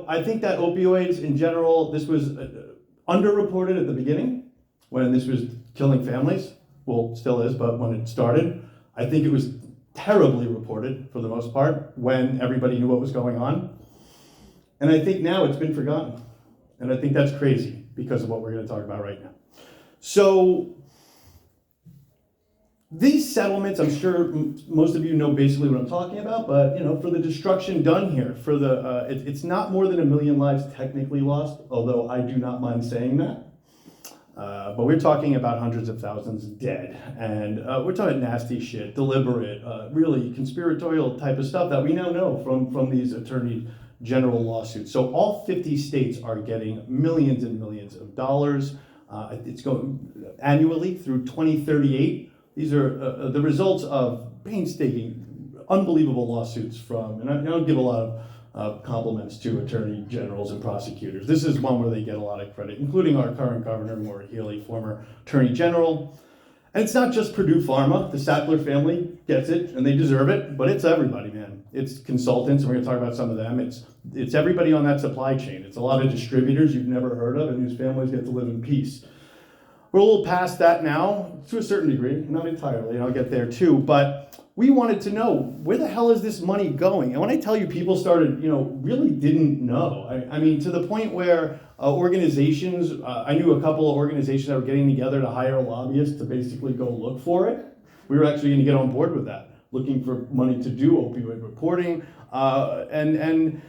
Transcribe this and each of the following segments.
I think that opioids in general, this was underreported at the beginning when this was killing families. Well, still is, but when it started, I think it was terribly reported for the most part when everybody knew what was going on. And I think now it's been forgotten. And I think that's crazy because of what we're going to talk about right now. So these settlements, I'm sure most of you know basically what I'm talking about, but for the destruction done here, for the it's not more than 1 million lives technically lost, although I do not mind saying that. But we're talking about hundreds of thousands dead, and we're talking nasty shit, deliberate, really conspiratorial type of stuff that we now know from these attorney general lawsuits. So all 50 states are getting millions and millions of dollars. It's going annually through 2038. These are the results of painstaking, unbelievable lawsuits from, and I don't give a lot of compliments to attorney generals and prosecutors. This is one where they get a lot of credit, including our current governor, Maura Healey, former attorney general. And it's not just Purdue Pharma. The Sackler family gets it, and they deserve it, but it's everybody, man. It's consultants, and we're going to talk about some of them. It's everybody on that supply chain. It's a lot of distributors you've never heard of and whose families get to live in peace. We're a little past that now, to a certain degree, not entirely, and I'll get there too, but we wanted to know, where the hell is this money going? And when I tell you people started, really didn't know. I mean, to the point where organizations, I knew a couple of organizations that were getting together to hire lobbyists to basically go look for it. We were actually going to get on board with that, looking for money to do opioid reporting, and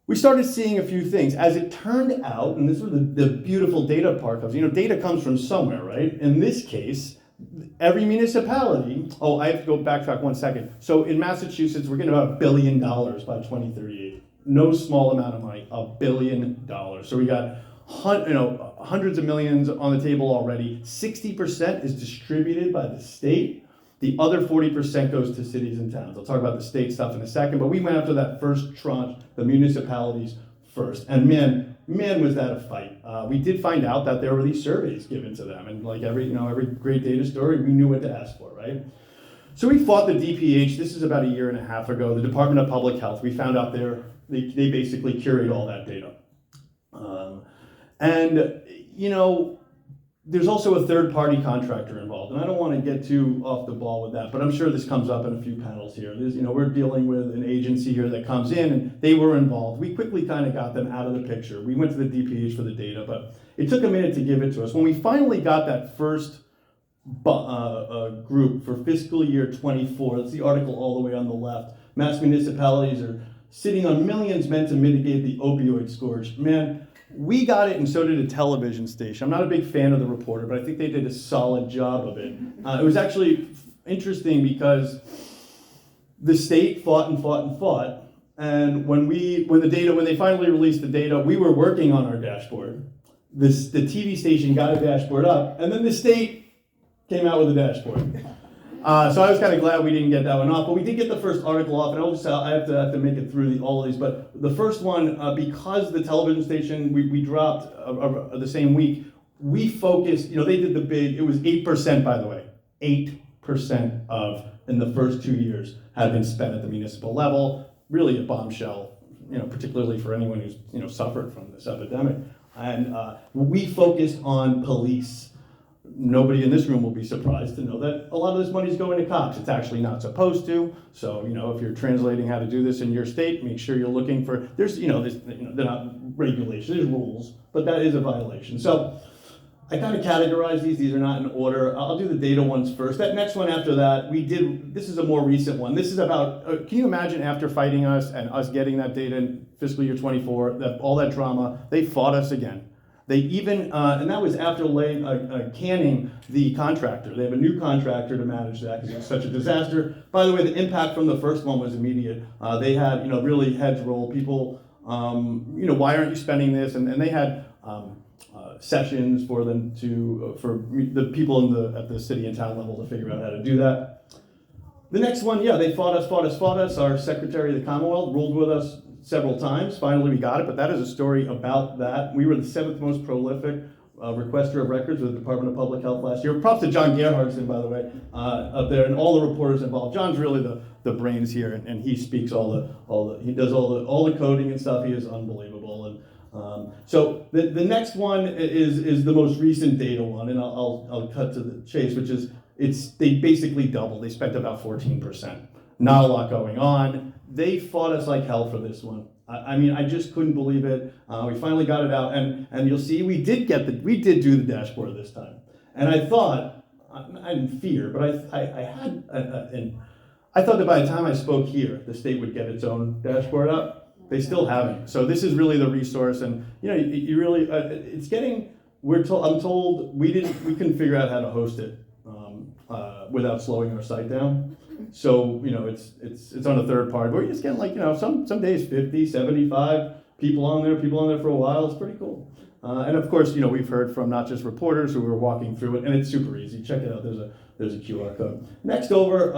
we started seeing a few things. As it turned out, and this was the beautiful data part of, data comes from somewhere, right? In this case, every municipality, I have to go backtrack 1 second. So in Massachusetts, we're getting about $1 billion by 2038. No small amount of money, $1 billion. So we got hundreds of millions on the table already. 60% is distributed by the state. The other 40% goes to cities and towns. I'll talk about the state stuff in a second, but we went after that first tranche, the municipalities first. And man, was that a fight. We did find out that there were these surveys given to them, and like every great data story, we knew what to ask for, right? So we fought the DPH. This is about 1.5 years ago. The Department of Public Health. We found out they basically curate all that data. There's also a third-party contractor involved, and I don't want to get too off the ball with that, but I'm sure this comes up in a few panels here. We're dealing with an agency here that comes in, and they were involved. We quickly kind of got them out of the picture. We went to the DPH for the data, but it took a minute to give it to us. When we finally got that first group for fiscal year 24, that's the article all the way on the left, mass municipalities are sitting on millions meant to mitigate the opioid scourge. Man, we got it, and so did a television station. I'm not a big fan of the reporter, but I think they did a solid job of it. It was actually interesting because the state fought and fought and fought, and when they finally released the data, we were working on our dashboard. The TV station got a dashboard up, and then the state came out with a dashboard. So I was kind of glad we didn't get that one off, but we did get the first article off, and I have to make it through all of these. But the first one, because the television station we dropped the same week, we focused. They did the big. It was 8%, by the way. 8% of in the first 2 years had been spent at the municipal level. Really a bombshell, particularly for anyone who's suffered from this epidemic. And we focused on police. Nobody in this room will be surprised to know that a lot of this money is going to cops. It's actually not supposed to. So, if you're translating how to do this in your state, make sure you're looking for, they're not regulations, there's rules, but that is a violation. So I kind of categorize these. These are not in order. I'll do the data ones first. That next one after that, this is a more recent one. This is about, can you imagine after fighting us and us getting that data in fiscal year 24, all that drama, they fought us again. They even, and that was after canning the contractor. They have a new contractor to manage that because it was such a disaster. By the way, the impact from the first one was immediate. They had, really heads roll. People, why aren't you spending this? And they had sessions for them for the people at the city and town level to figure out how to do that. The next one, they fought us. Our Secretary of the Commonwealth ruled with us several times. Finally, we got it, but that is a story about that. We were the 7th most prolific requester of records with the Department of Public Health last year. Props to John Gerhardson, by the way, up there, and all the reporters involved. John's really the brains here, and he speaks he does all the coding and stuff. He is unbelievable. And so the next one is the most recent data one, and I'll cut to the chase, which is they basically doubled. They spent about 14%. Not a lot going on. They fought us like hell for this one. I mean, I just couldn't believe it. We finally got it out, and you'll see we did do the dashboard this time. And I thought, I didn't fear, but I thought that by the time I spoke here, the state would get its own dashboard up. They still haven't. So this is really the resource, and you really, it's getting. I'm told we couldn't figure out how to host it without slowing our site down. So, it's on a third party. We're just getting some days 50, 75 people on there for a while. It's pretty cool. And of course, we've heard from not just reporters who were walking through it, and it's super easy. Check it out. There's a QR code. Next over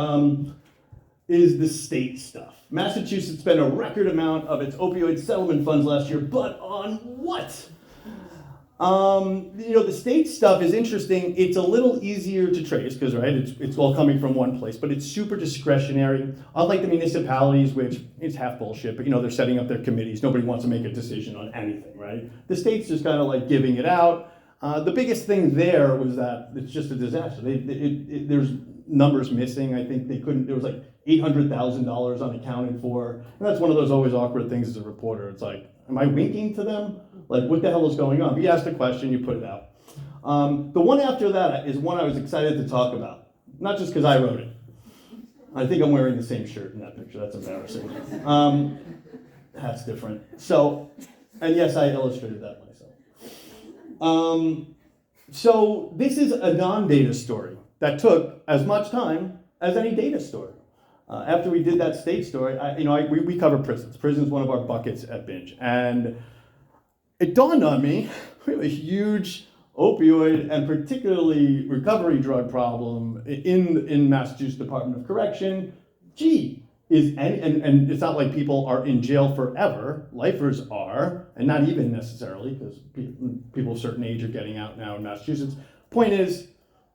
is the state stuff. Massachusetts spent a record amount of its opioid settlement funds last year, but on what? The state stuff is interesting. It's a little easier to trace because, right, it's all coming from one place, but it's super discretionary. Unlike the municipalities, which is half bullshit, but they're setting up their committees. Nobody wants to make a decision on anything, right? The state's just kind of like giving it out. The biggest thing there was that it's just a disaster. There's numbers missing. I think there was like $800,000 unaccounted for. And that's one of those always awkward things as a reporter. It's like, am I winking to them? Like, what the hell is going on? But you asked a question, you put it out. The one after that is one I was excited to talk about. Not just because I wrote it. I think I'm wearing the same shirt in that picture. That's embarrassing. That's different. So, and yes, I illustrated that myself. So this is a non-data story that took as much time as any data story. After we did that state story, we cover prisons. Prison's one of our buckets at BINJ. And it dawned on me, we have a huge opioid and particularly recovery drug problem in Massachusetts Department of Correction. And it's not like people are in jail forever. Lifers are, and not even necessarily, because people of a certain age are getting out now in Massachusetts. Point is,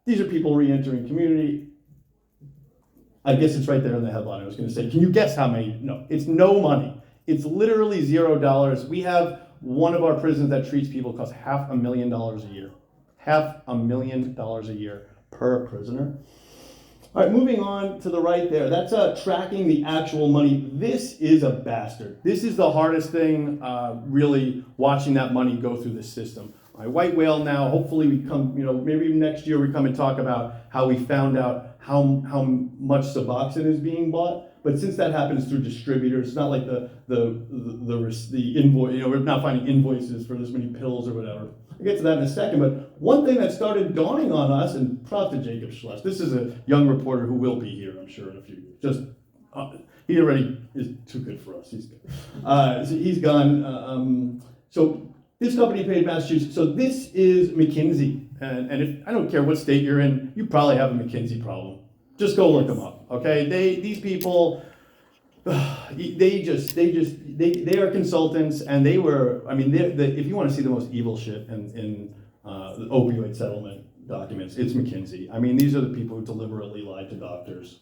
these are people re-entering community. I guess it's right there in the headline. I was going to say, can you guess how many? No, it's no money. It's literally $0. We have one of our prisons that treats people costs $500,000 a year. $500,000 a year per prisoner. All right, moving on to the right there. That's tracking the actual money. This is a bastard. This is the hardest thing, really, watching that money go through the system. I white whale now. Hopefully we come, maybe next year we come and talk about how we found out how much Suboxone is being bought. But since that happens through distributors, it's not like the invoice, we're not finding invoices for this many pills or whatever. I'll get to that in a second, but one thing that started dawning on us, and props to Jacob Schleff, this is a young reporter who will be here, I'm sure, in a few years. He already is too good for us. He's good. So he's gone. So this company paid Massachusetts. So this is McKinsey, and if I don't care what state you're in, you probably have a McKinsey problem. Just go look them up, okay? These people, they are consultants, and they were. I mean, if you want to see the most evil shit in the opioid settlement documents, it's McKinsey. I mean, these are the people who deliberately lied to doctors,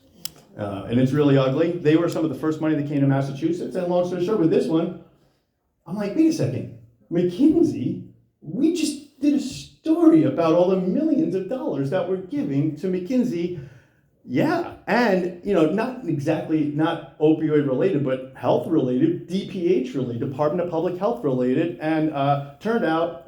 and it's really ugly. They were some of the first money that came to Massachusetts, and long story short, with this one, I'm like, wait a second, McKinsey? We just did a story about all the millions of dollars that we're giving to McKinsey. Yeah, and not opioid related, but health related, DPH related, Department of Public Health related, and turned out,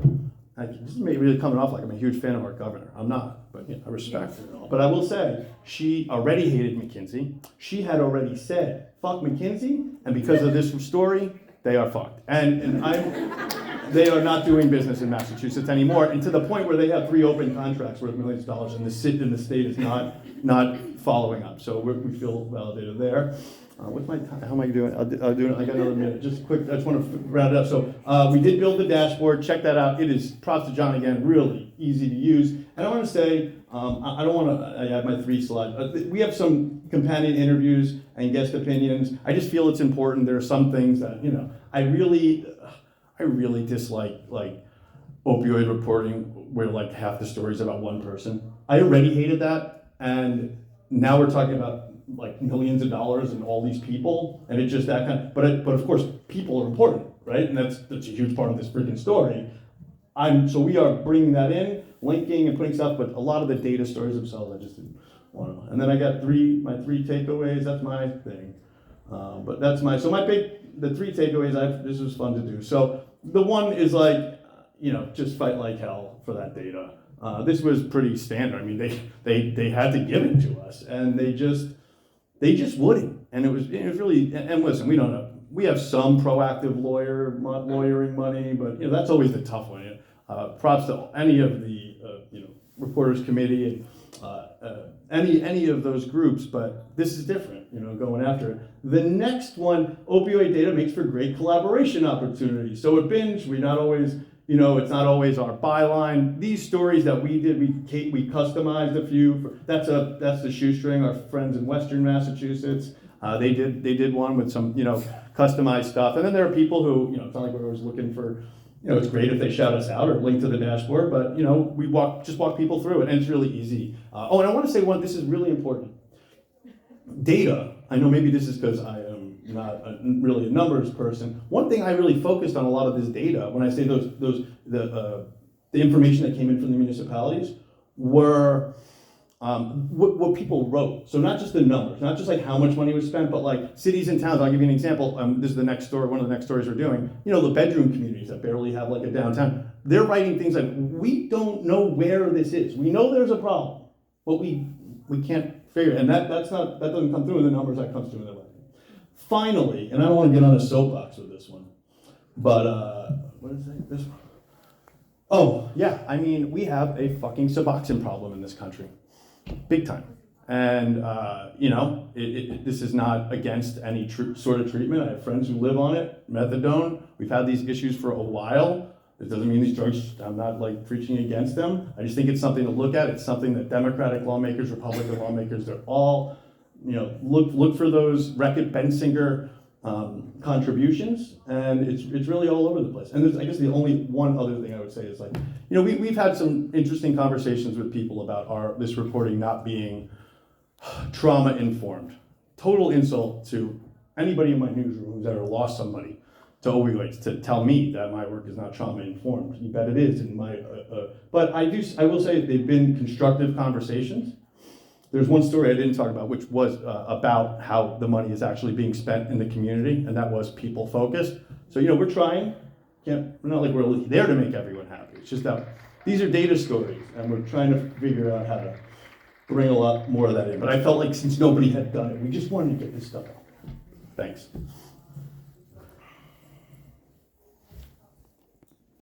this is really coming off like I'm a huge fan of our governor. I'm not, but I respect her and all. But I will say, she already hated McKinsey. She had already said, fuck McKinsey, and because of this story, they are fucked. And they are not doing business in Massachusetts anymore, and to the point where they have 3 open contracts worth millions of dollars, and the state is not following up. So we feel validated there. What's my time? How am I doing? I'll do it. I got another minute. Just quick. I just want to round it up. So we did build the dashboard. Check that out. It is, props to John again, really easy to use. And I want to say, I don't want to. I have my 3 slides. We have some companion interviews and guest opinions. I just feel it's important. There are some things that I really dislike, like opioid reporting where like half the story is about one person. I already hated that, and now we're talking about like millions of dollars and all these people, and it's just that kind of, but of course people are important, right? And that's a huge part of this freaking story. So we are bringing that in, linking and putting stuff, but a lot of the data stories themselves, I just didn't want to. And then I got my three takeaways. That's my thing. But that's the three takeaways. This was fun to do. So the one is like, just fight like hell for that data. This was pretty standard. I mean, they had to give it to us, and they just wouldn't. And it was really. And listen, we don't know. We have some proactive lawyering money, but that's always the tough one. Props to any of the reporters committee and any of those groups, but this is different. Going after it. The next one, opioid data makes for great collaboration opportunities. So at BINJ, we not always. It's not always our byline. These stories that we did, we customized a few. That's the shoestring. Our friends in Western Massachusetts, they did one with some customized stuff. And then there are people who it's not like we're always looking for. It's great if they shout us out or link to the dashboard, but we walk people through it, and it's really easy. And I want to say this is really important. Data. I know maybe this is because I am not really a numbers person. One thing I really focused on a lot of this data, when I say the information that came in from the municipalities, were what people wrote. So not just the numbers, not just like how much money was spent, but like cities and towns. I'll give you an example. This is the next story. One of the next stories we're doing. The bedroom communities that barely have like a downtown. They're writing things like, we don't know where this is. We know there's a problem, but we can't figure it. And that doesn't come through in the numbers. That comes through in the writing. Finally, and I don't want to get on a soapbox with this one, but what is it? This one? Oh yeah, I mean we have a fucking Suboxone problem in this country. Big time. And, this is not against any sort of treatment. I have friends who live on it, methadone. We've had these issues for a while. It doesn't mean these drugs, I'm not like preaching against them. I just think it's something to look at. It's something that Democratic lawmakers, Republican lawmakers, they're all, look for those Reckitt Bensinger contributions, and it's really all over the place. And there's, I guess the only one other thing I would say is like, we've had some interesting conversations with people about this reporting not being trauma informed. Total insult to anybody in my newsroom who's ever lost somebody to opioids to tell me that my work is not trauma informed. You bet it is. But I will say they've been constructive conversations. There's one story I didn't talk about, which was about how the money is actually being spent in the community, and that was people focused. So we're trying. We're not like we're there to make everyone happy. It's just that these are data stories, and we're trying to figure out how to bring a lot more of that in. But I felt like since nobody had done it, we just wanted to get this stuff out. Thanks.